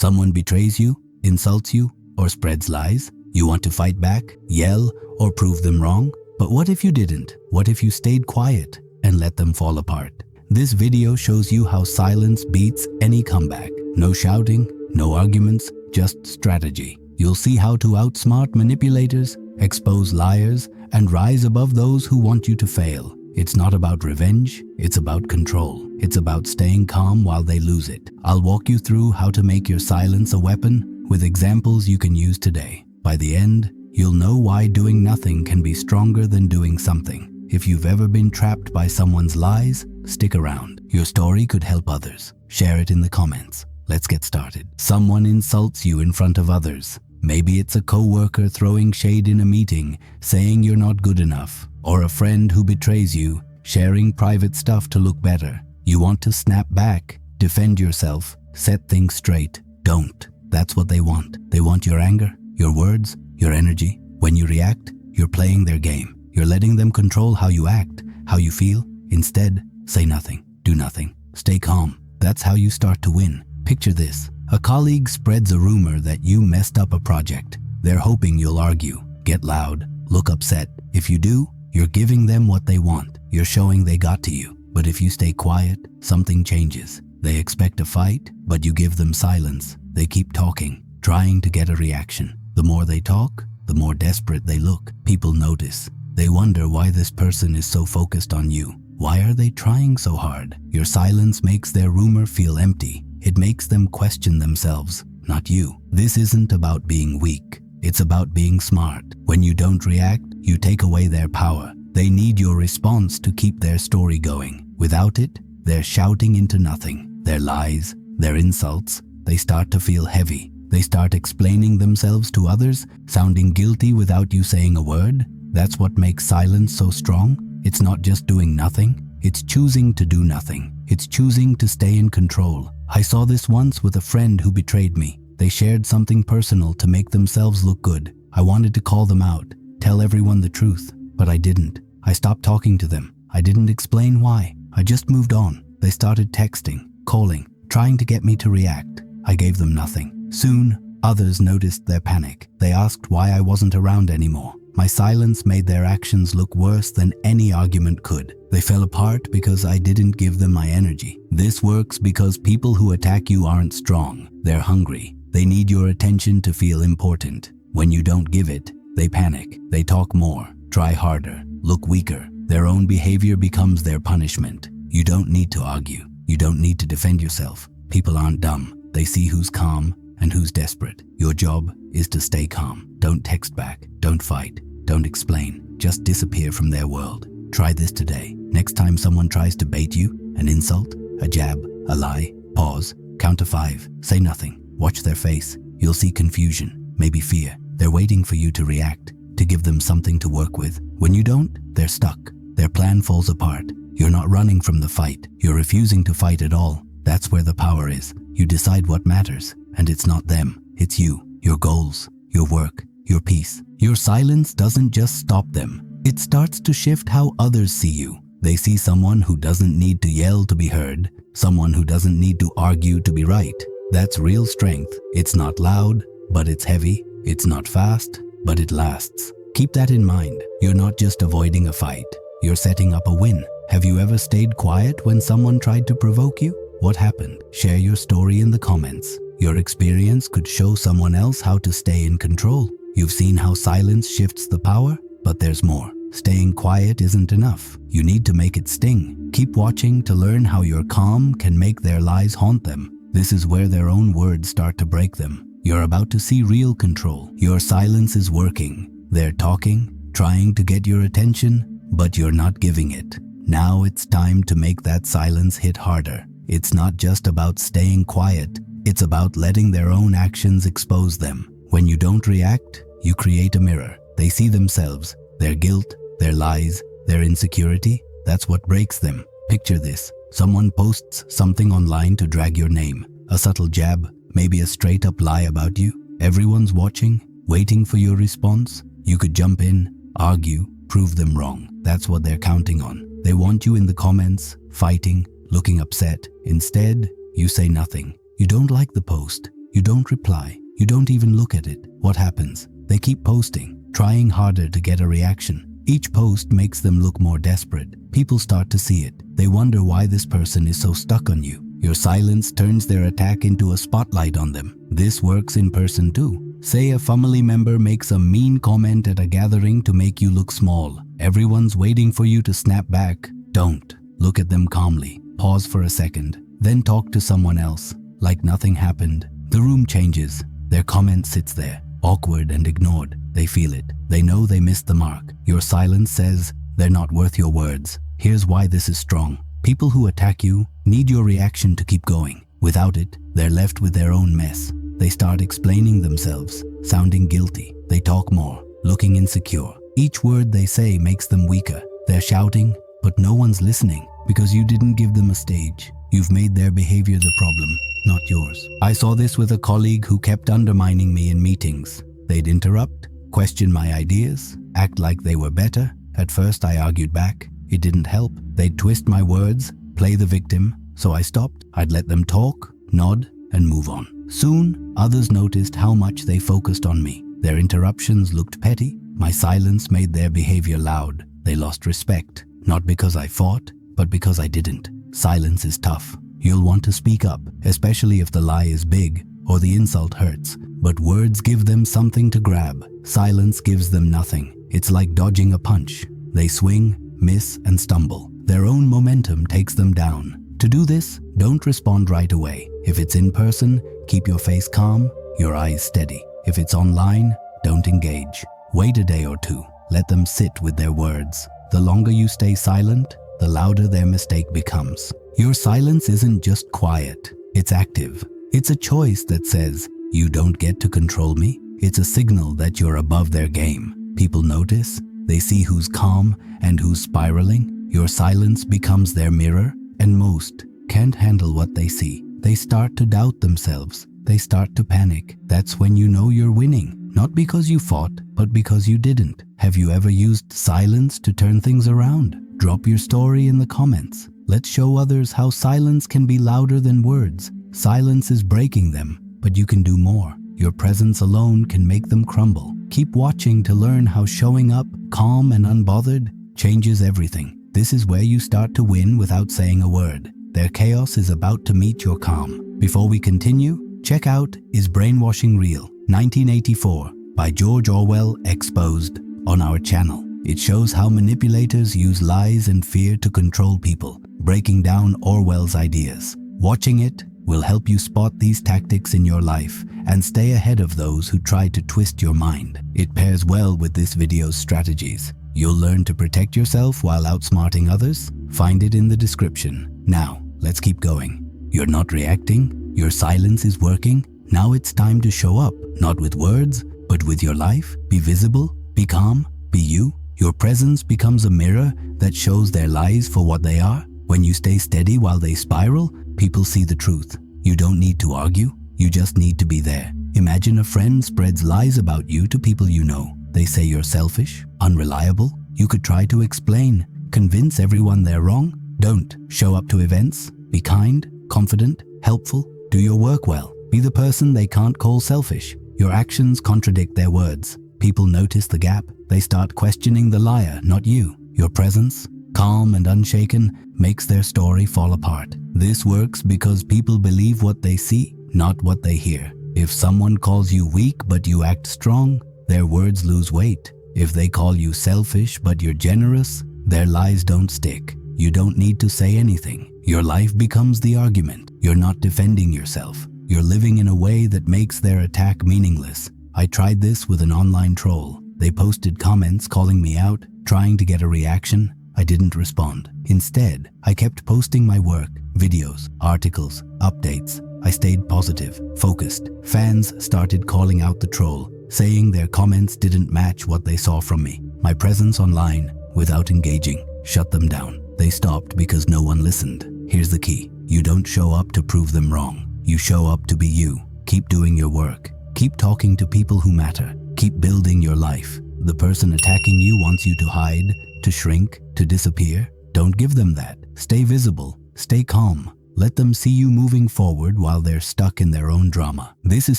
Someone betrays you, insults you, or spreads lies? You want to fight back, yell, or prove them wrong? But what if you didn't? What if you stayed quiet and let them fall apart? This video shows you how silence beats any comeback. No shouting, no arguments, just strategy. You'll see how to outsmart manipulators, expose liars, and rise above those who want you to fail. It's not about revenge, it's about control. It's about staying calm while they lose it. I'll walk you through how to make your silence a weapon with examples you can use today. By the end, you'll know why doing nothing can be stronger than doing something. If you've ever been trapped by someone's lies, stick around. Your story could help others. Share it in the comments. Let's get started. Someone insults you in front of others. Maybe it's a coworker throwing shade in a meeting, saying you're not good enough, or a friend who betrays you, sharing private stuff to look better. You want to snap back, defend yourself, set things straight. Don't. That's what they want. They want your anger, your words, your energy. When you react, you're playing their game. You're letting them control how you act, how you feel. Instead, say nothing, do nothing, stay calm. That's how you start to win. Picture this. A colleague spreads a rumor that you messed up a project. They're hoping you'll argue, get loud, look upset. If you do, you're giving them what they want. You're showing they got to you. But if you stay quiet, something changes. They expect a fight, but you give them silence. They keep talking, trying to get a reaction. The more they talk, the more desperate they look. People notice. They wonder why this person is so focused on you. Why are they trying so hard? Your silence makes their rumor feel empty. It makes them question themselves, not you. This isn't about being weak. It's about being smart. When you don't react, you take away their power. They need your response to keep their story going. Without it, they're shouting into nothing. Their lies, their insults, they start to feel heavy. They start explaining themselves to others, sounding guilty without you saying a word. That's what makes silence so strong. It's not just doing nothing. It's choosing to do nothing. It's choosing to stay in control. I saw this once with a friend who betrayed me. They shared something personal to make themselves look good. I wanted to call them out, tell everyone the truth, but I didn't. I stopped talking to them. I didn't explain why. I just moved on. They started texting, calling, trying to get me to react. I gave them nothing. Soon, others noticed their panic. They asked why I wasn't around anymore. My silence made their actions look worse than any argument could. They fell apart because I didn't give them my energy. This works because people who attack you aren't strong. They're hungry. They need your attention to feel important. When you don't give it, they panic. They talk more, try harder, look weaker. Their own behavior becomes their punishment. You don't need to argue. You don't need to defend yourself. People aren't dumb. They see who's calm and who's desperate. Your job is to stay calm. Don't text back. Don't fight. Don't explain. Just disappear from their world. Try this today. Next time someone tries to bait you, an insult, a jab, a lie, pause, count to 5, say nothing. Watch their face. You'll see confusion, maybe fear. They're waiting for you to react, to give them something to work with. When you don't, they're stuck. Their plan falls apart. You're not running from the fight. You're refusing to fight at all. That's where the power is. You decide what matters, and it's not them. It's you, your goals, your work, your peace. Your silence doesn't just stop them. It starts to shift how others see you. They see someone who doesn't need to yell to be heard, someone who doesn't need to argue to be right. That's real strength. It's not loud, but it's heavy. It's not fast, but it lasts. Keep that in mind. You're not just avoiding a fight. You're setting up a win. Have you ever stayed quiet when someone tried to provoke you? What happened? Share your story in the comments. Your experience could show someone else how to stay in control. You've seen how silence shifts the power, but there's more. Staying quiet isn't enough. You need to make it sting. Keep watching to learn how your calm can make their lies haunt them. This is where their own words start to break them. You're about to see real control. Your silence is working. They're talking, trying to get your attention, but you're not giving it. Now it's time to make that silence hit harder. It's not just about staying quiet. It's about letting their own actions expose them. When you don't react, you create a mirror. They see themselves, their guilt, their lies, their insecurity. That's what breaks them. Picture this. Someone posts something online to drag your name. A subtle jab, maybe a straight-up lie about you. Everyone's watching, waiting for your response. You could jump in, argue, prove them wrong. That's what they're counting on. They want you in the comments, fighting, looking upset. Instead, you say nothing. You don't like the post. You don't reply. You don't even look at it. What happens? They keep posting, trying harder to get a reaction. Each post makes them look more desperate. People start to see it. They wonder why this person is so stuck on you. Your silence turns their attack into a spotlight on them. This works in person too. Say a family member makes a mean comment at a gathering to make you look small. Everyone's waiting for you to snap back. Don't. Look at them calmly. Pause for a second. Then talk to someone else. Like nothing happened. The room changes. Their comment sits there, awkward and ignored. They feel it. They know they missed the mark. Your silence says they're not worth your words. Here's why this is strong. People who attack you need your reaction to keep going. Without it, they're left with their own mess. They start explaining themselves, sounding guilty. They talk more, looking insecure. Each word they say makes them weaker. They're shouting, but no one's listening because you didn't give them a stage. You've made their behavior the problem, not yours. I saw this with a colleague who kept undermining me in meetings. They'd interrupt, question my ideas, act like they were better. At first I argued back. It didn't help. They'd twist my words, play the victim, so I stopped. I'd let them talk, nod, and move on. Soon, others noticed how much they focused on me. Their interruptions looked petty. My silence made their behavior loud. They lost respect, not because I fought, but because I didn't. Silence is tough. You'll want to speak up, especially if the lie is big or the insult hurts. But words give them something to grab. Silence gives them nothing. It's like dodging a punch. They swing, miss, and stumble. Their own momentum takes them down. To do this, don't respond right away. If it's in person, keep your face calm, your eyes steady. If it's online, don't engage. Wait a day or two. Let them sit with their words. The longer you stay silent, the louder their mistake becomes. Your silence isn't just quiet, it's active. It's a choice that says, you don't get to control me. It's a signal that you're above their game. People notice, they see who's calm and who's spiraling. Your silence becomes their mirror, and most can't handle what they see. They start to doubt themselves. They start to panic. That's when you know you're winning. Not because you fought, but because you didn't. Have you ever used silence to turn things around? Drop your story in the comments. Let's show others how silence can be louder than words. Silence is breaking them, but you can do more. Your presence alone can make them crumble. Keep watching to learn how showing up, calm and unbothered, changes everything. This is where you start to win without saying a word. Their chaos is about to meet your calm. Before we continue, check out Is Brainwashing Real? 1984 by George Orwell Exposed on our channel. It shows how manipulators use lies and fear to control people, breaking down Orwell's ideas. Watching it will help you spot these tactics in your life and stay ahead of those who try to twist your mind. It pairs well with this video's strategies. You'll learn to protect yourself while outsmarting others. Find it in the description. Now, let's keep going. You're not reacting. Your silence is working. Now it's time to show up, not with words, but with your life. Be visible, be calm, be you. Your presence becomes a mirror that shows their lies for what they are. When you stay steady while they spiral, people see the truth. You don't need to argue, you just need to be there. Imagine a friend spreads lies about you to people you know. They say you're selfish, unreliable. You could try to explain, convince everyone they're wrong. Don't. Show up to events, be kind, confident, helpful, do your work well. Be the person they can't call selfish. Your actions contradict their words. People notice the gap. They start questioning the liar, not you. Your presence, calm and unshaken, makes their story fall apart. This works because people believe what they see, not what they hear. If someone calls you weak but you act strong, their words lose weight. If they call you selfish but you're generous, their lies don't stick. You don't need to say anything. Your life becomes the argument. You're not defending yourself. You're living in a way that makes their attack meaningless. I tried this with an online troll. They posted comments calling me out, trying to get a reaction. I didn't respond. Instead, I kept posting my work, videos, articles, updates. I stayed positive, focused. Fans started calling out the troll, saying their comments didn't match what they saw from me. My presence online, without engaging, shut them down. They stopped because no one listened. Here's the key. You don't show up to prove them wrong. You show up to be you. Keep doing your work. Keep talking to people who matter. Keep building your life. The person attacking you wants you to hide, to shrink, to disappear. Don't give them that. Stay visible. Stay calm. Let them see you moving forward while they're stuck in their own drama. This is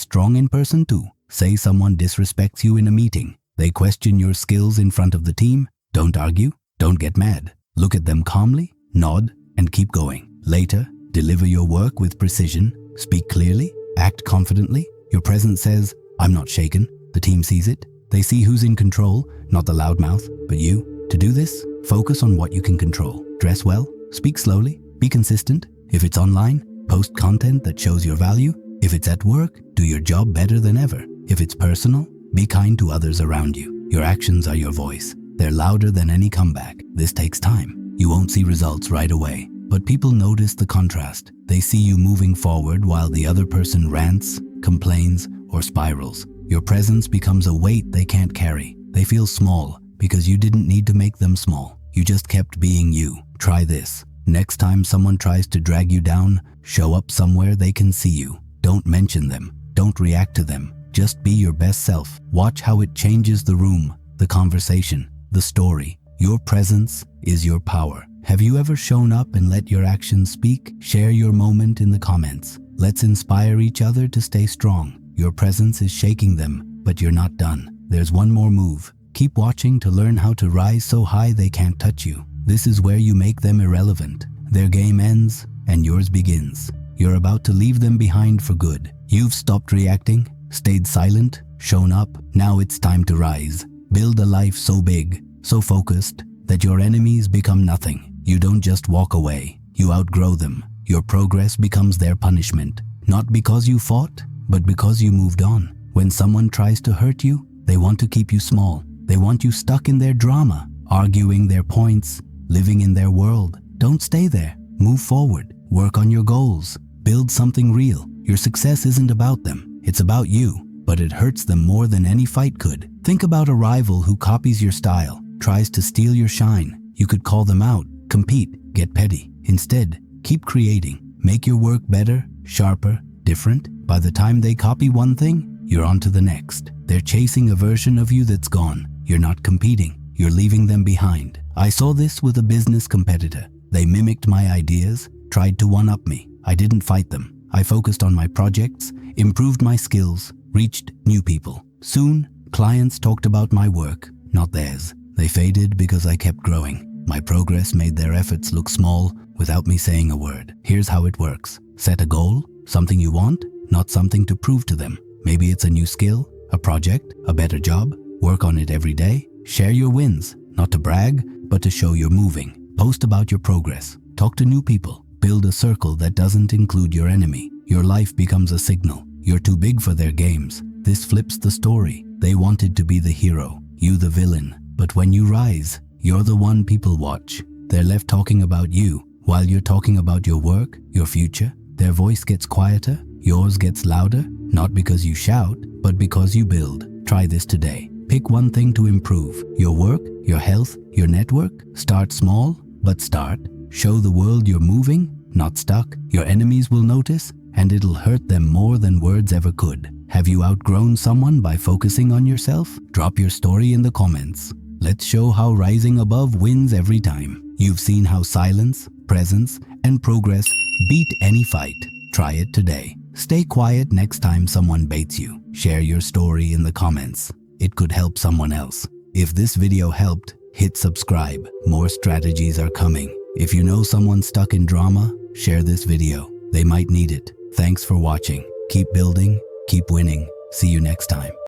strong in person too. Say someone disrespects you in a meeting. They question your skills in front of the team. Don't argue. Don't get mad. Look at them calmly, nod, and keep going. Later, deliver your work with precision. Speak clearly. Act confidently. Your presence says, "I'm not shaken." The team sees it. They see who's in control, not the loudmouth, but you. To do this, focus on what you can control. Dress well. Speak slowly. Be consistent. If it's online, post content that shows your value. If it's at work, do your job better than ever. If it's personal, be kind to others around you. Your actions are your voice. They're louder than any comeback. This takes time. You won't see results right away, but people notice the contrast. They see you moving forward while the other person rants, complains, or spirals. Your presence becomes a weight they can't carry. They feel small because you didn't need to make them small. You just kept being you. Try this. Next time someone tries to drag you down, show up somewhere they can see you. Don't mention them. Don't react to them. Just be your best self. Watch how it changes the room, the conversation, the story. Your presence is your power. Have you ever shown up and let your actions speak? Share your moment in the comments. Let's inspire each other to stay strong. Your presence is shaking them, but you're not done. There's one more move. Keep watching to learn how to rise so high they can't touch you. This is where you make them irrelevant. Their game ends and yours begins. You're about to leave them behind for good. You've stopped reacting, stayed silent, shown up. Now it's time to rise. Build a life so big, so focused, that your enemies become nothing. You don't just walk away. You outgrow them. Your progress becomes their punishment. Not because you fought, but because you moved on. When someone tries to hurt you, they want to keep you small. They want you stuck in their drama, arguing their points, living in their world. Don't stay there. Move forward. Work on your goals. Build something real. Your success isn't about them. It's about you, but it hurts them more than any fight could. Think about a rival who copies your style, tries to steal your shine. You could call them out, compete, get petty. Instead, keep creating. Make your work better, sharper, different. By the time they copy one thing, you're on to the next. They're chasing a version of you that's gone. You're not competing. You're leaving them behind. I saw this with a business competitor. They mimicked my ideas, tried to one-up me. I didn't fight them. I focused on my projects, improved my skills, reached new people. Soon, clients talked about my work, not theirs. They faded because I kept growing. My progress made their efforts look small without me saying a word. Here's how it works. Set a goal, something you want, not something to prove to them. Maybe it's a new skill, a project, a better job. Work on it every day. Share your wins, not to brag, but to show you're moving. Post about your progress. Talk to new people. Build a circle that doesn't include your enemy. Your life becomes a signal. You're too big for their games. This flips the story. They wanted to be the hero, you the villain. But when you rise, you're the one people watch. They're left talking about you while you're talking about your work, your future. Their voice gets quieter, yours gets louder, not because you shout, but because you build. Try this today. Pick one thing to improve. Your work, your health, your network. Start small, but start. Show the world you're moving, not stuck. Your enemies will notice, and it'll hurt them more than words ever could. Have you outgrown someone by focusing on yourself? Drop your story in the comments. Let's show how rising above wins every time. You've seen how silence, presence, and progress beat any fight. Try it today. Stay quiet next time someone baits you. Share your story in the comments. It could help someone else. If this video helped, hit subscribe. More strategies are coming. If you know someone stuck in drama, share this video. They might need it. Thanks for watching. Keep building, keep winning. See you next time.